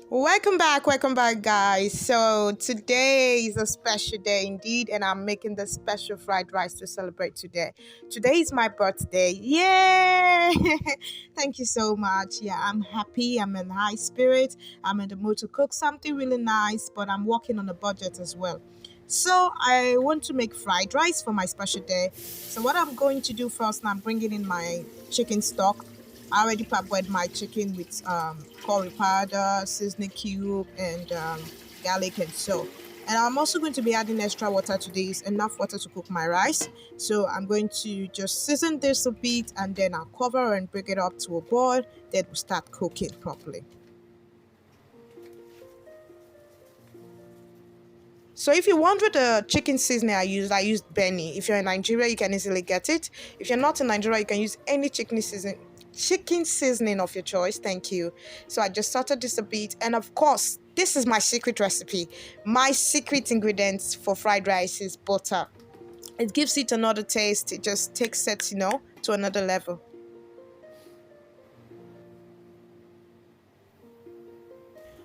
Welcome back, guys. So today is a special day indeed, and I'm making the special fried rice to celebrate today. Today is my birthday. Yay! Thank you so much. Yeah, I'm happy. I'm in high spirit. I'm in the mood to cook something really nice, but I'm working on a budget as well. So I want to make fried rice for my special day. So what I'm going to do first, I'm bringing in my chicken stock. I already parboiled my chicken with curry powder, seasoning cube, and garlic and so. And I'm also going to be adding extra water to this, enough water to cook my rice. So I'm going to just season this a bit and then I'll cover and bring it up to a boil. Then we'll start cooking properly. So if you wonder the chicken seasoning I used Benny. If you're in Nigeria, you can easily get it. If you're not in Nigeria, you can use any chicken seasoning of your choice. Thank you. So I just salted this a bit, and of course, this is my secret recipe. My secret ingredients for fried rice is butter. It gives it another taste. It just takes it, to another level.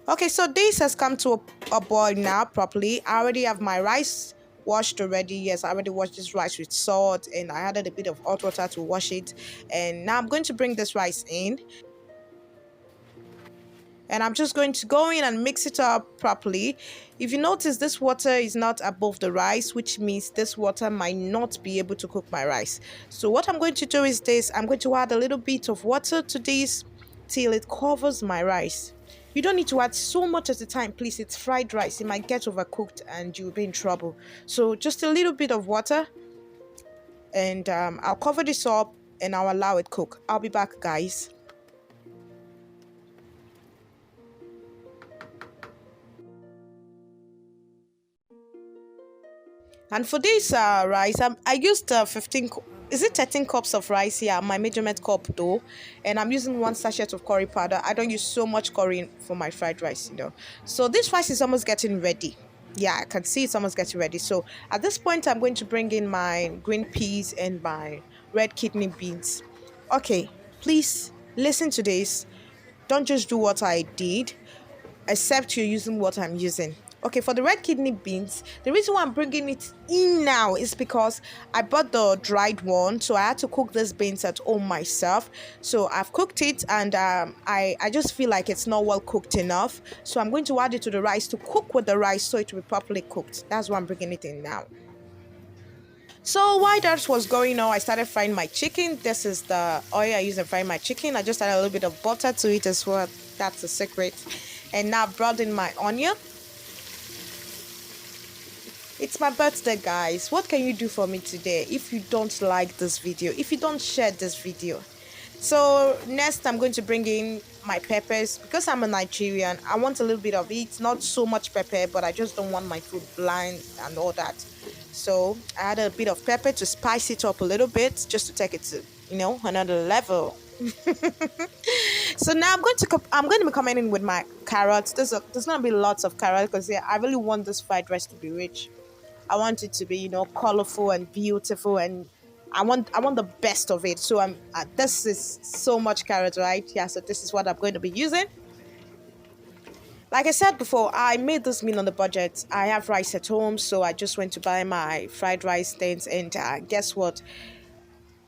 Okay, so this has come to a boil now properly. I already have my rice washed already. Yes, I already washed this rice with salt and I added a bit of hot water to wash it. And now I'm going to bring this rice in. And I'm just going to go in and mix it up properly. If you notice, this water is not above the rice, which means this water might not be able to cook my rice. So what I'm going to do is this. I'm going to add a little bit of water to this till it covers my rice. You don't need to add so much at a time, please. It's fried rice. It might get overcooked and you'll be in trouble. So just a little bit of water, and I'll cover this up and I'll allow it cook. I'll be back, guys. And for this rice, I used 13 cups of rice here, my measurement cup though. And I'm using one sachet of curry powder. I don't use so much curry for my fried rice. So this rice is almost getting ready. Yeah, I can see it's almost getting ready. So at this point, I'm going to bring in my green peas and my red kidney beans. Okay, please listen to this. Don't just do what I did, except you're using what I'm using. Okay, for the red kidney beans, the reason why I'm bringing it in now is because I bought the dried one, so I had to cook these beans at home myself. So I've cooked it, and I just feel like it's not well cooked enough. So I'm going to add it to the rice to cook with the rice so it will be properly cooked. That's why I'm bringing it in now. So while that was going on, I started frying my chicken. This is the oil I use to fry my chicken. I just added a little bit of butter to it as well. That's the secret. And now I've brought in my onion. It's my birthday, guys. What can you do for me today if you don't like this video, if you don't share this video? So next I'm going to bring in my peppers. Because I'm a Nigerian, I want a little bit of it, not so much pepper, but I just don't want my food bland and all that. So I added a bit of pepper to spice it up a little bit, just to take it to another level. So now I'm going to be coming in with my carrots. There's going to be lots of carrots because I really want this fried rice to be rich. I want it to be, colorful and beautiful, and I want the best of it. So this is so much carrot, right? Yeah. So this is what I'm going to be using. Like I said before, I made this meal on the budget. I have rice at home, so I just went to buy my fried rice things, and guess what?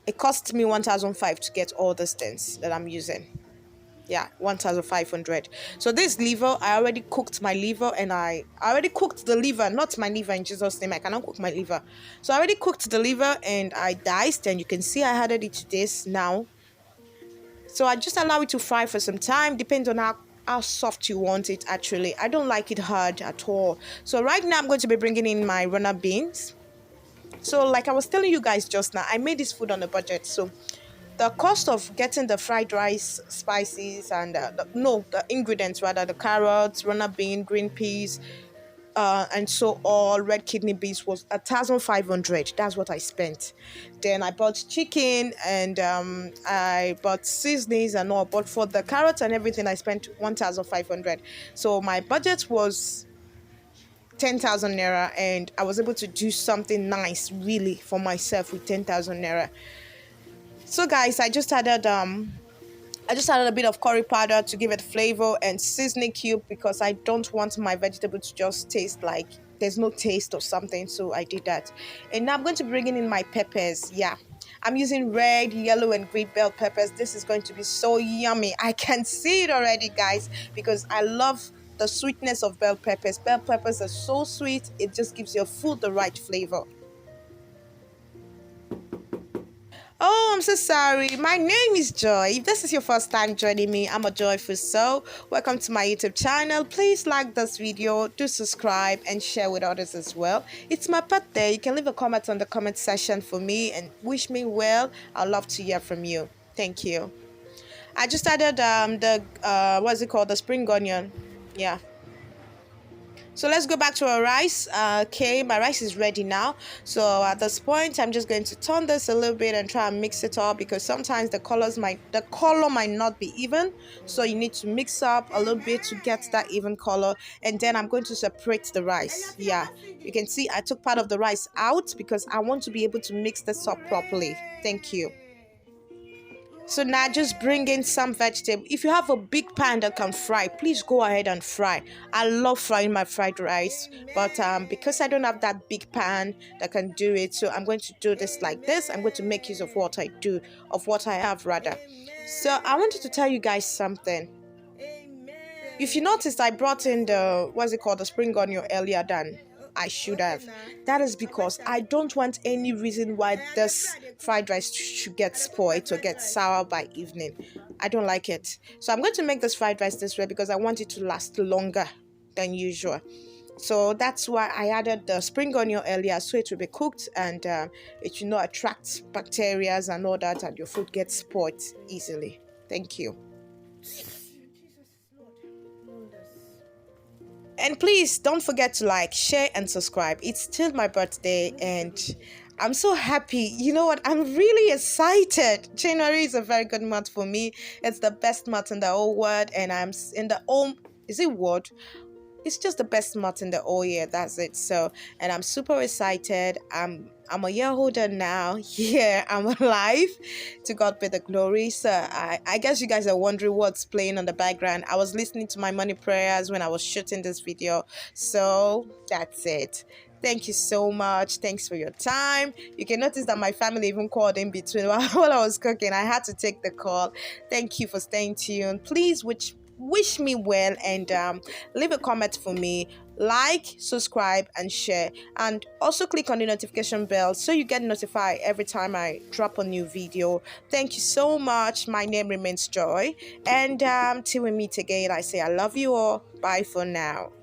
It cost me 1,500 to get all these things that I'm using. Yeah, 1,500. So this liver, I already cooked my liver, and I already cooked the liver, not my liver, in Jesus' name. I cannot cook my liver. So I already cooked the liver and I diced, and you can see I added it to this now. So I just allow it to fry for some time, depends on how soft you want it. Actually, I don't like it hard at all. So right now I'm going to be bringing in my runner beans. So like I was telling you guys just now, I made this food on a budget. So the cost of getting the fried rice spices and the ingredients, rather, the carrots, runner bean, green peas, and so all red kidney beans was 1,500. That's what I spent. Then I bought chicken, and I bought seasonings and all. But for the carrots and everything, I spent 1,500. So my budget was 10,000 naira, and I was able to do something nice really for myself with 10,000 naira. So guys, I just added I just added a bit of curry powder to give it flavor and seasoning cube because I don't want my vegetable to just taste like there's no taste or something. So I did that. And now I'm going to bring in my peppers. Yeah. I'm using red, yellow, and green bell peppers. This is going to be so yummy. I can see it already, guys, because I love the sweetness of bell peppers. Bell peppers are so sweet. It just gives your food the right flavor. Oh, I'm so sorry. My name is Joy. If this is your first time joining me, I'm a joyful soul. Welcome to my YouTube channel. Please like this video, do subscribe, and share with others as well. It's my birthday. You can leave a comment on the comment section for me and wish me well. I'd love to hear from you. Thank you. I just added what's it called? The spring onion. Yeah. So let's go back to our rice. Okay, my rice is ready now. So at this point, I'm just going to turn this a little bit and try and mix it up because sometimes the color might not be even. So you need to mix up a little bit to get that even color. And then I'm going to separate the rice. Yeah, you can see I took part of the rice out because I want to be able to mix this up properly. Thank you. So now just bring in some vegetable. If you have a big pan that can fry, please go ahead and fry. I love frying my fried rice, but because I don't have that big pan that can do it, so I'm going to do this like this. I'm going to make use of what I have rather. So I wanted to tell you guys something. If you noticed, I brought in the spring onion earlier than I should have. That is because I don't want any reason why this fried rice should get spoiled or get sour by evening. I don't like it. So I'm going to make this fried rice this way because I want it to last longer than usual. So that's why I added the spring onion earlier, so it will be cooked and it will not attract bacteria and all that, and your food gets spoiled easily. Thank you. And please don't forget to like, share, and subscribe. It's still my birthday and I'm so happy. You know what? I'm really excited. January is a very good month for me. It's the best month in the whole world, and I'm in the home. Is it world? It's just the best month in the whole year. That's it. So, and I'm super excited. I'm a year older now. Yeah, I'm alive. To God be the glory. So I guess you guys are wondering what's playing on the background. I was listening to my morning prayers when I was shooting this video. So that's it. Thank you so much. Thanks for your time. You can notice that my family even called in between while I was cooking. I had to take the call. Thank you for staying tuned. Please wish me well and leave a comment for me. Like, subscribe, and share, and also click on the notification bell so you get notified every time I drop a new video. Thank you so much. My name remains Joy, and till we meet again, I say I love you all. Bye for now.